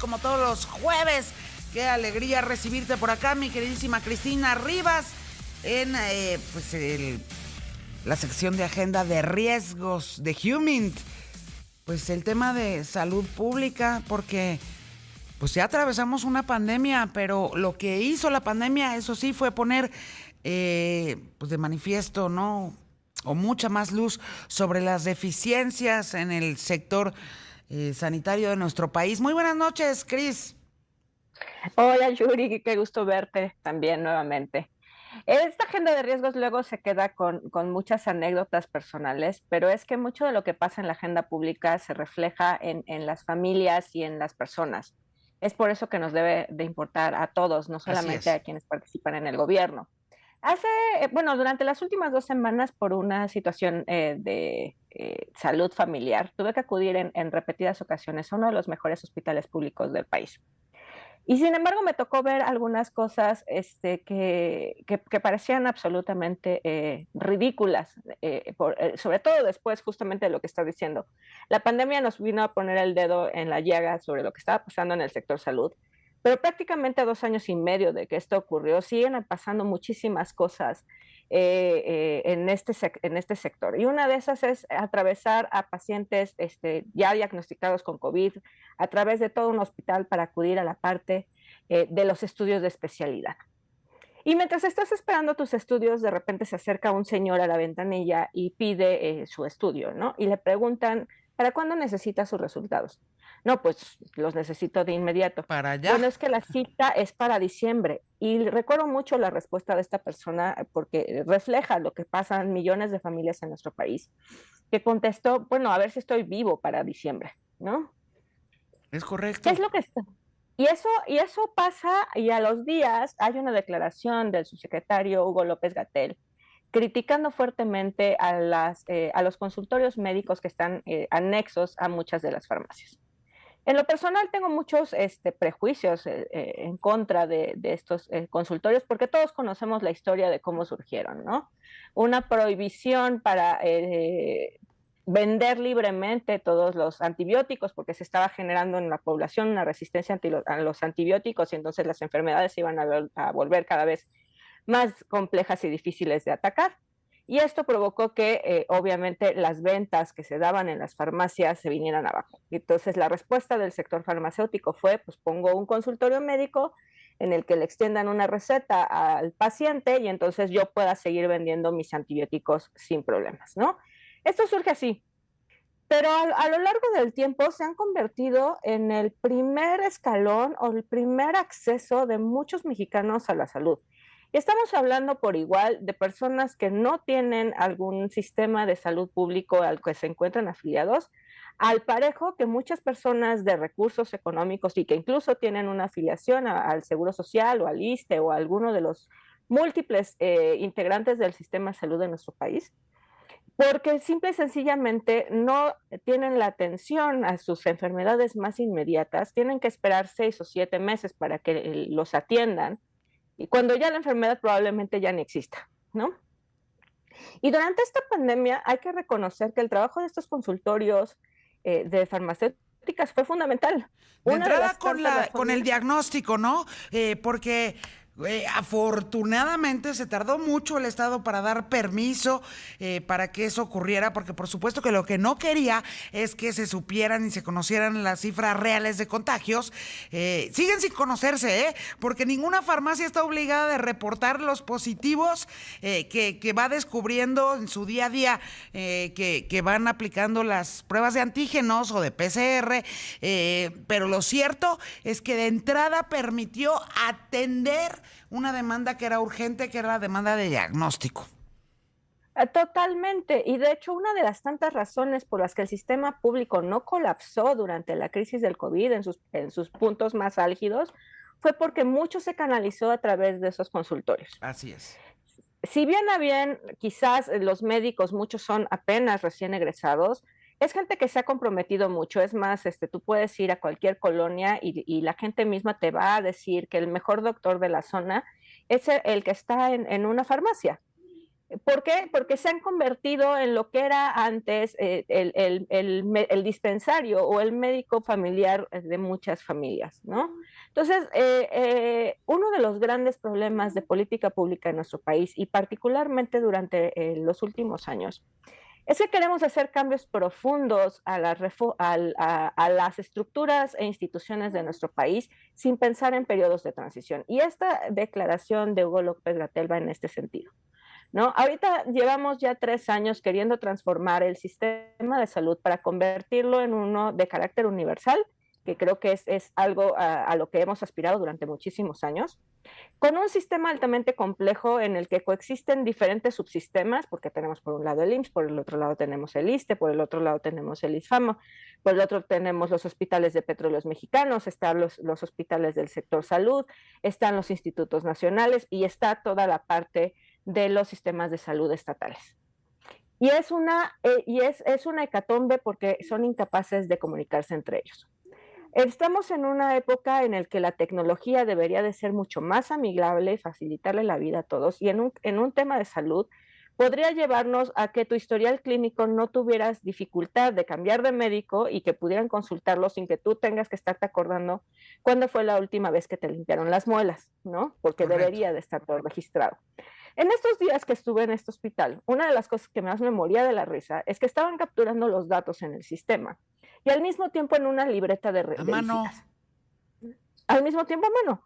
como todos los jueves. Qué alegría recibirte por acá, mi queridísima Cristina Rivas, en la sección de agenda de riesgos de Humint. Pues el tema de salud pública, porque pues ya atravesamos una pandemia, pero lo que hizo la pandemia, eso sí, fue poner pues de manifiesto, ¿no? O mucha más luz sobre las deficiencias en el sector sanitario de nuestro país. Muy buenas noches, Cris. Hola Yuri, qué gusto verte también nuevamente. Esta agenda de riesgos luego se queda con muchas anécdotas personales, pero es que mucho de lo que pasa en la agenda pública se refleja en las familias y en las personas. Es por eso que nos debe de importar a todos, no Así solamente a es. quienes participan en el gobierno. Hace, durante las últimas 2 semanas, por una situación de salud familiar, tuve que acudir en repetidas ocasiones a uno de los mejores hospitales públicos del país. Y sin embargo, me tocó ver algunas cosas, que parecían absolutamente, ridículas, sobre todo después justamente de lo que estás diciendo. La pandemia nos vino a poner el dedo en la llaga sobre lo que estaba pasando en el sector salud, pero prácticamente a 2 años y medio de que esto ocurrió, siguen pasando muchísimas cosas, en este sector. Y una de esas es atravesar a pacientes, ya diagnosticados con COVID, a través de todo un hospital para acudir a la parte de los estudios de especialidad. Y mientras estás esperando tus estudios, de repente se acerca un señor a la ventanilla y pide su estudio, ¿no? Y le preguntan, ¿para cuándo necesita sus resultados? No, pues los necesito de inmediato. Para allá. Bueno, es que la cita es para diciembre. Y recuerdo mucho la respuesta de esta persona porque refleja lo que pasa en millones de familias en nuestro país, que contestó, bueno, a ver si estoy vivo para diciembre, ¿no? Es ¿Qué correcto. es lo que está? Y eso pasa, y a los días hay una declaración del subsecretario Hugo López-Gatell criticando fuertemente a los consultorios médicos que están anexos a muchas de las farmacias. En lo personal tengo muchos prejuicios en contra de estos consultorios porque todos conocemos la historia de cómo surgieron, ¿no? Una prohibición para vender libremente todos los antibióticos porque se estaba generando en la población una resistencia a los antibióticos y entonces las enfermedades se iban a volver cada vez más complejas y difíciles de atacar. Y esto provocó que obviamente las ventas que se daban en las farmacias se vinieran abajo. Entonces la respuesta del sector farmacéutico fue, pues pongo un consultorio médico en el que le extiendan una receta al paciente y entonces yo pueda seguir vendiendo mis antibióticos sin problemas, ¿no? Esto surge así, pero a lo largo del tiempo se han convertido en el primer escalón o el primer acceso de muchos mexicanos a la salud. Y estamos hablando por igual de personas que no tienen algún sistema de salud público al que se encuentran afiliados, al parejo que muchas personas de recursos económicos y que incluso tienen una afiliación al Seguro Social o al ISSSTE o a alguno de los múltiples integrantes del sistema de salud de nuestro país, porque simple y sencillamente no tienen la atención a sus enfermedades más inmediatas, tienen que esperar 6 o 7 meses para que los atiendan, y cuando ya la enfermedad probablemente ya no exista, ¿no? Y durante esta pandemia hay que reconocer que el trabajo de estos consultorios de farmacéuticas fue fundamental. De Una de entrada las tantas con el razones. diagnóstico, ¿no? Porque afortunadamente se tardó mucho el Estado para dar permiso para que eso ocurriera, porque por supuesto que lo que no quería es que se supieran y se conocieran las cifras reales de contagios. Siguen sin conocerse, porque ninguna farmacia está obligada de reportar los positivos que va descubriendo en su día a día, que van aplicando las pruebas de antígenos o de PCR, pero lo cierto es que de entrada permitió atender una demanda que era urgente, que era la demanda de diagnóstico. Totalmente. Y de hecho, una de las tantas razones por las que el sistema público no colapsó durante la crisis del COVID en sus puntos más álgidos fue porque mucho se canalizó a través de esos consultorios. Así es. Si bien habían, quizás los médicos, muchos son apenas recién egresados, es gente que se ha comprometido mucho. Es más, tú puedes ir a cualquier colonia y la gente misma te va a decir que el mejor doctor de la zona es el que está en una farmacia. ¿Por qué? Porque se han convertido en lo que era antes el dispensario o el médico familiar de muchas familias, ¿no? Entonces, uno de los grandes problemas de política pública en nuestro país y particularmente durante los últimos años es que queremos hacer cambios profundos a las estructuras e instituciones de nuestro país sin pensar en periodos de transición. Y esta declaración de Hugo López Gatell va en este sentido. ¿No? Ahorita llevamos ya 3 años queriendo transformar el sistema de salud para convertirlo en uno de carácter universal, que creo que es algo a lo que hemos aspirado durante muchísimos años, con un sistema altamente complejo en el que coexisten diferentes subsistemas, porque tenemos por un lado el IMSS, por el otro lado tenemos el ISSSTE, por el otro lado tenemos el ISFAMO, por el otro tenemos los hospitales de petróleos mexicanos, están los hospitales del sector salud, están los institutos nacionales y está toda la parte de los sistemas de salud estatales. Es una hecatombe porque son incapaces de comunicarse entre ellos. Estamos en una época en la que la tecnología debería de ser mucho más amigable y facilitarle la vida a todos. Y en un tema de salud podría llevarnos a que tu historial clínico no tuvieras dificultad de cambiar de médico y que pudieran consultarlo sin que tú tengas que estarte acordando cuándo fue la última vez que te limpiaron las muelas, ¿no? Porque Correcto. debería de estar todo registrado. En estos días que estuve en este hospital, una de las cosas que más me moría de la risa es que estaban capturando los datos en el sistema y al mismo tiempo en una libreta A de mano. visitas. Al mismo tiempo a mano.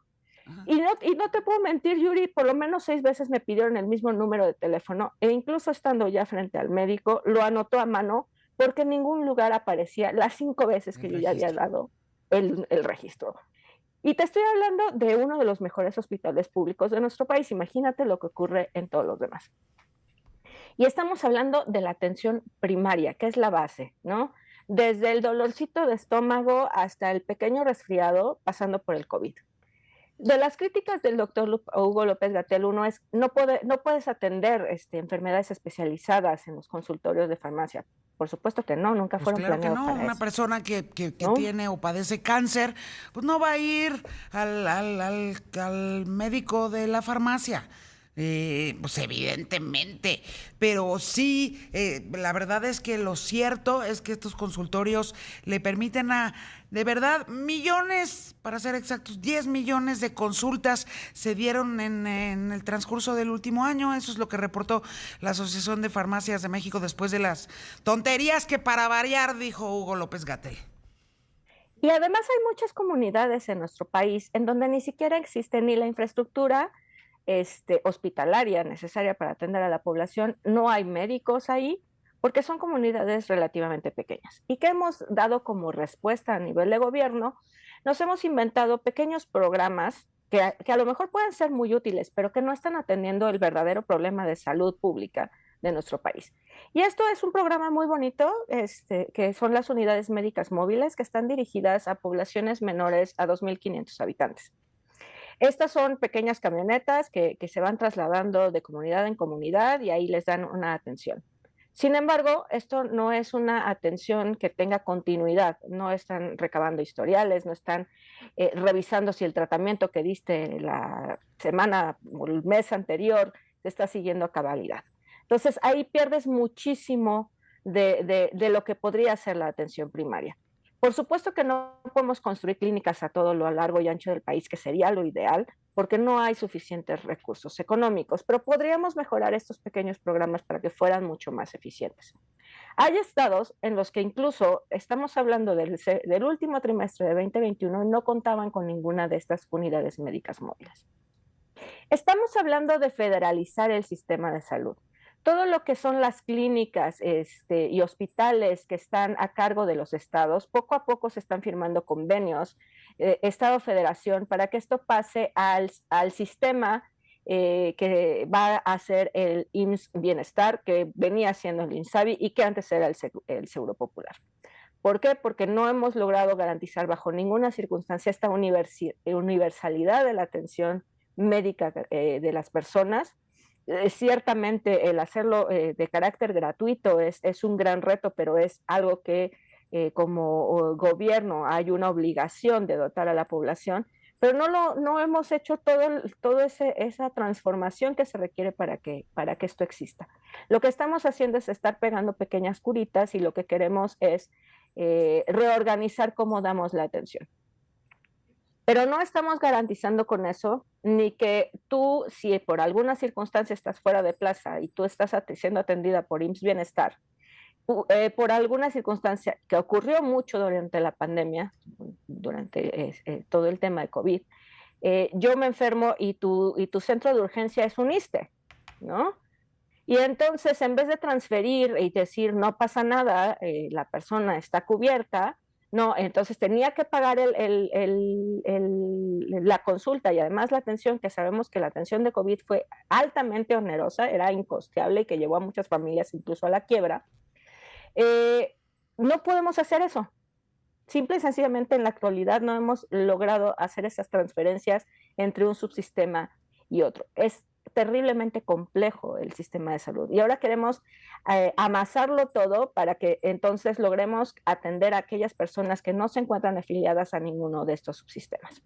Ajá. Y no te puedo mentir, Yuri, por lo menos 6 veces me pidieron el mismo número de teléfono e incluso estando ya frente al médico, lo anotó a mano porque en ningún lugar aparecía las 5 veces que El yo ya había registro. dado el registro. Y te estoy hablando de uno de los mejores hospitales públicos de nuestro país. Imagínate lo que ocurre en todos los demás. Y estamos hablando de la atención primaria, que es la base, ¿no? Desde el dolorcito de estómago hasta el pequeño resfriado, pasando por el COVID. De las críticas del doctor Hugo López Gatell, uno es, no puedes atender enfermedades especializadas en los consultorios de farmacia. Por supuesto que no, nunca Pues fueron claro que planeados no, para una eso, persona que ¿no? tiene o padece cáncer, pues no va a ir al médico de la farmacia. Pues evidentemente, pero sí, la verdad es que lo cierto es que estos consultorios le permiten a, de verdad, millones, para ser exactos, 10 millones de consultas se dieron en el transcurso del último año. Eso es lo que reportó la Asociación de Farmacias de México después de las tonterías que para variar dijo Hugo López Gatell. Y además hay muchas comunidades en nuestro país en donde ni siquiera existe ni la infraestructura hospitalaria necesaria para atender a la población, no hay médicos ahí, porque son comunidades relativamente pequeñas. ¿Y qué hemos dado como respuesta a nivel de gobierno? Nos hemos inventado pequeños programas que a lo mejor pueden ser muy útiles, pero que no están atendiendo el verdadero problema de salud pública de nuestro país. Y esto es un programa muy bonito, que son las unidades médicas móviles que están dirigidas a poblaciones menores a 2.500 habitantes. Estas son pequeñas camionetas que se van trasladando de comunidad en comunidad y ahí les dan una atención. Sin embargo, esto no es una atención que tenga continuidad, no están recabando historiales, no están revisando si el tratamiento que diste la semana o el mes anterior se está siguiendo a cabalidad. Entonces, ahí pierdes muchísimo de lo que podría ser la atención primaria. Por supuesto que no podemos construir clínicas a todo lo largo y ancho del país, que sería lo ideal, porque no hay suficientes recursos económicos, pero podríamos mejorar estos pequeños programas para que fueran mucho más eficientes. Hay estados en los que incluso estamos hablando del último trimestre de 2021 y no contaban con ninguna de estas unidades médicas móviles. Estamos hablando de federalizar el sistema de salud. Todo lo que son las clínicas y hospitales que están a cargo de los estados, poco a poco se están firmando convenios, Estado-Federación, para que esto pase al sistema que va a ser el IMSS Bienestar, que venía siendo el INSABI y que antes era el Seguro Popular. ¿Por qué? Porque no hemos logrado garantizar bajo ninguna circunstancia esta universalidad de la atención médica de las personas. Ciertamente el hacerlo de carácter gratuito es un gran reto, pero es algo que como gobierno hay una obligación de dotar a la población, pero no hemos hecho esa transformación que se requiere para que esto exista. Lo que estamos haciendo es estar pegando pequeñas curitas y lo que queremos es reorganizar cómo damos la atención. Pero no estamos garantizando con eso ni que tú, si por alguna circunstancia estás fuera de plaza y tú estás siendo atendida por IMSS Bienestar, por alguna circunstancia que ocurrió mucho durante la pandemia, durante todo el tema de COVID, yo me enfermo y tu centro de urgencia es un ISSSTE, ¿no? Y entonces, en vez de transferir y decir, no pasa nada, la persona está cubierta, no, entonces tenía que pagar la consulta y además la atención, que sabemos que la atención de COVID fue altamente onerosa, era incosteable y que llevó a muchas familias incluso a la quiebra. No podemos hacer eso. Simple y sencillamente en la actualidad no hemos logrado hacer esas transferencias entre un subsistema y otro. Es terriblemente complejo el sistema de salud y ahora queremos amasarlo todo para que entonces logremos atender a aquellas personas que no se encuentran afiliadas a ninguno de estos subsistemas.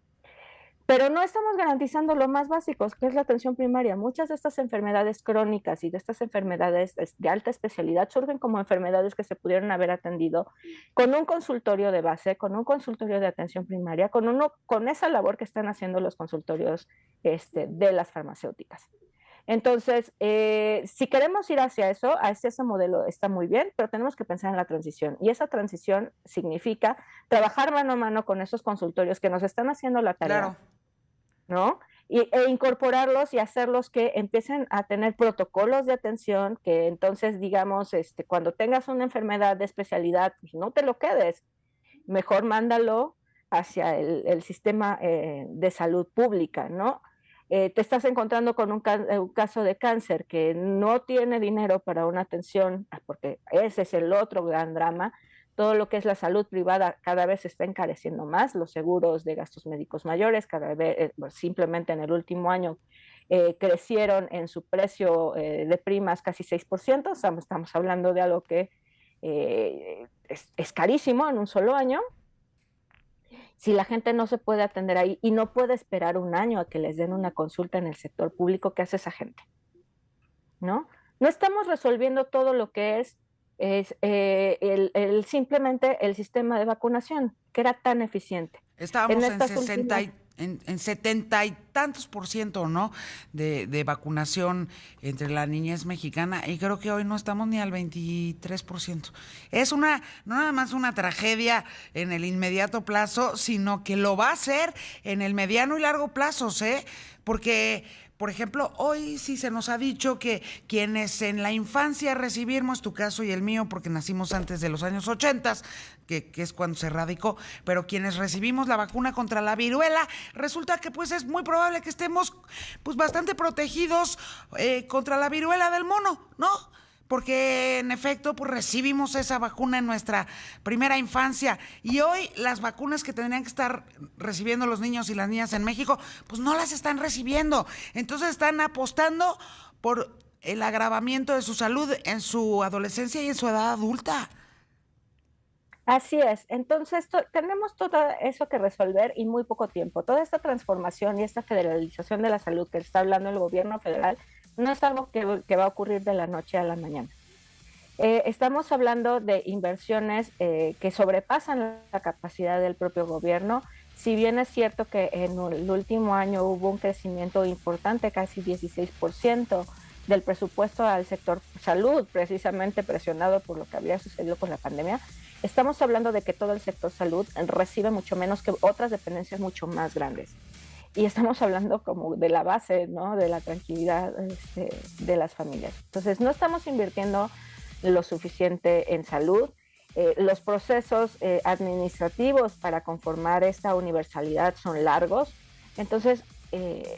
Pero no estamos garantizando lo más básico, que es la atención primaria. Muchas de estas enfermedades crónicas y de estas enfermedades de alta especialidad surgen como enfermedades que se pudieron haber atendido con un consultorio de base, con un consultorio de atención primaria, con esa labor que están haciendo los consultorios de las farmacéuticas. Entonces, si queremos ir hacia eso, hacia ese modelo está muy bien, pero tenemos que pensar en la transición. Y esa transición significa trabajar mano a mano con esos consultorios que nos están haciendo la tarea. Claro. ¿No? E incorporarlos y hacerlos que empiecen a tener protocolos de atención, que entonces, digamos, cuando tengas una enfermedad de especialidad, pues no te lo quedes, mejor mándalo hacia el sistema de salud pública, ¿no? Te estás encontrando con un caso de cáncer que no tiene dinero para una atención, porque ese es el otro gran drama. Todo lo que es la salud privada cada vez se está encareciendo más, los seguros de gastos médicos mayores, cada vez, simplemente en el último año crecieron en su precio de primas casi 6%, estamos hablando de algo que es carísimo en un solo año. Si la gente no se puede atender ahí y no puede esperar un año a que les den una consulta en el sector público, ¿qué hace esa gente? ¿No? No estamos resolviendo todo lo que es simplemente el sistema de vacunación, que era tan eficiente. Estábamos en 70 y tantos %, ¿no? De vacunación entre la niñez mexicana, y creo que hoy no estamos ni al 23%. Es no nada más una tragedia en el inmediato plazo, sino que lo va a ser en el mediano y largo plazo, ¿eh? Porque, por ejemplo, hoy sí se nos ha dicho que quienes en la infancia recibimos, tu caso y el mío, porque nacimos antes de los años 80, que es cuando se radicó, pero quienes recibimos la vacuna contra la viruela, resulta que pues es muy probable que estemos pues bastante protegidos contra la viruela del mono, ¿no? Porque en efecto pues recibimos esa vacuna en nuestra primera infancia y hoy las vacunas que tendrían que estar recibiendo los niños y las niñas en México pues no las están recibiendo. Entonces están apostando por el agravamiento de su salud en su adolescencia y en su edad adulta. Así es. Entonces, tenemos todo eso que resolver y muy poco tiempo. Toda esta transformación y esta federalización de la salud que está hablando el gobierno federal no es algo que va a ocurrir de la noche a la mañana. Estamos hablando de inversiones que sobrepasan la capacidad del propio gobierno. Si bien es cierto que en el último año hubo un crecimiento importante, casi 16% del presupuesto al sector salud, precisamente presionado por lo que había sucedido con la pandemia, estamos hablando de que todo el sector salud recibe mucho menos que otras dependencias mucho más grandes. Y estamos hablando como de la base, ¿no? De la tranquilidad de las familias. Entonces, no estamos invirtiendo lo suficiente en salud. Los procesos administrativos para conformar esta universalidad son largos. Entonces,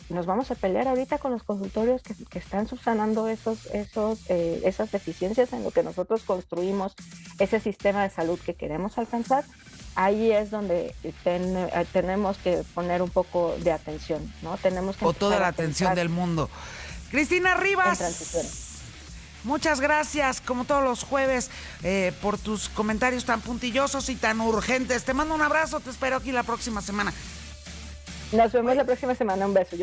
nos vamos a pelear ahorita con los consultorios que están subsanando esas deficiencias en lo que nosotros construimos ese sistema de salud que queremos alcanzar. Ahí es donde tenemos que poner un poco de atención, ¿no? Tenemos que o toda la atención del mundo. Cristina Rivas, muchas gracias, como todos los jueves, por tus comentarios tan puntillosos y tan urgentes. Te mando un abrazo, te espero aquí la próxima semana. Nos vemos la próxima semana. Un beso.